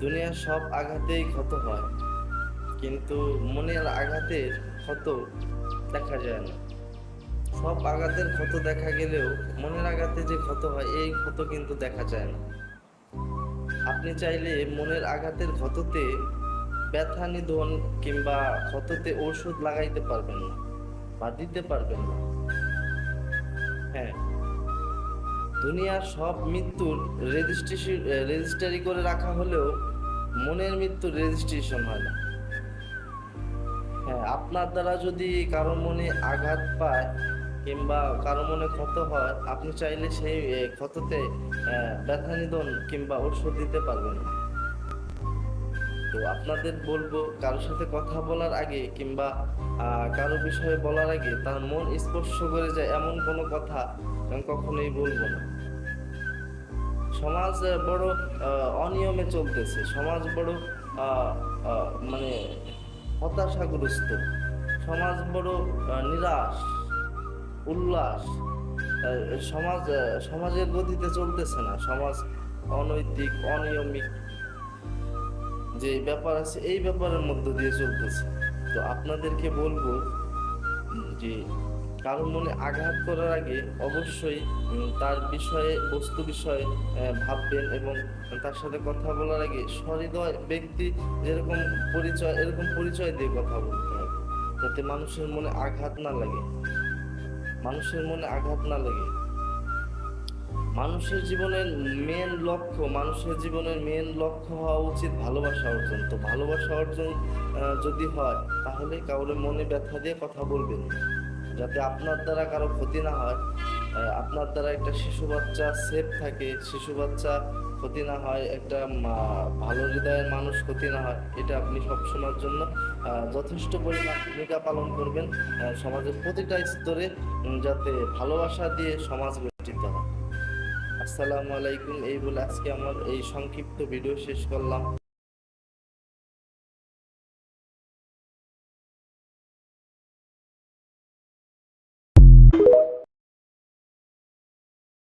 দুনিয়ার সব আঘাতেই ক্ষত হয়, কিন্তু মনের আঘাতের ক্ষত দেখা যায় না। সব আঘাতের ক্ষত দেখা গেলেও মনের আঘাতে যে ক্ষত হয় এই ক্ষত কিন্তু দেখা যায় না। আপনি চাইলে মনের আঘাতের ক্ষততে ব্যথা নিধন কিংবা ক্ষততে ঔষধ লাগাইতে পারবেন না বা দিতে পারবেন না। হ্যাঁ, দুনিয়ার সব মৃত্যুর রেজিস্ট্রি করে রাখা হলেও মনের মৃত্যুর রেজিস্ট্রেশন হয় না। হ্যাঁ, আপনার দ্বারা যদি কারো মনে আঘাত পায় কিংবা কারো মনে ক্ষত হয়, আপনি চাইলে সেই ক্ষততে ব্যথা নিধন কিংবা ওষুধ দিতে পারবেন না। তো আপনাদের বলবো, কারোর সাথে কথা বলার আগে কিংবা কারো বিষয়ে বলার আগে তার মন স্পর্শ করে যায় এমন কোনো কথা আমি কখনোই বলবো না। সমাজ বড় অনিয়মে চলতেছে, সমাজ বড় মানে হতাশাগ্রস্ত, সমাজ বড় নিরাশ উল্লাস। সমাজের গতিতে চলতেছে না, সমাজ অনৈতিক অনিয়মিক যে ব্যাপার আছে এই ব্যাপারের মধ্য দিয়ে চলতেছে। তো আপনাদেরকে বলবো যে কারো মনে আঘাত করার আগে অবশ্যই তার বিষয়ে বস্তু বিষয়ে ভাববেন, এবং তার সাথে কথা বলার আগে সহৃদয় ব্যক্তি যেরকম পরিচয় এরকম পরিচয় দিয়ে কথা বলতে হবে, যাতে মানুষের মনে আঘাত না লাগে, মানুষের মনে আঘাত না লাগে। মানুষের জীবনের মেন লক্ষ্য হওয়া উচিত ভালোবাসা অর্জন। তো ভালোবাসা অর্জন যদি হয়, তাহলে কাউরে মনে ব্যথা দিয়ে কথা বলবেন না, যাতে আপনার দ্বারা কারো ক্ষতি না হয়। আপনার দ্বারা একটা শিশু বাচ্চা সেফ থাকে, শিশু বাচ্চা ক্ষতি না হয়, একটা ভালো হৃদয়ের মানুষ ক্ষতি না হয়, এটা আপনি সবসময়ের জন্য যথেষ্ট পরিমাণ ভূমিকা পালন করবেন সমাজের প্রতিটা স্তরে, যাতে ভালোবাসা দিয়ে সমাজ গঠিত হয়। আসসালামু আলাইকুম, এই বলে আজকে আমার এই সংক্ষিপ্ত ভিডিও শেষ করলাম।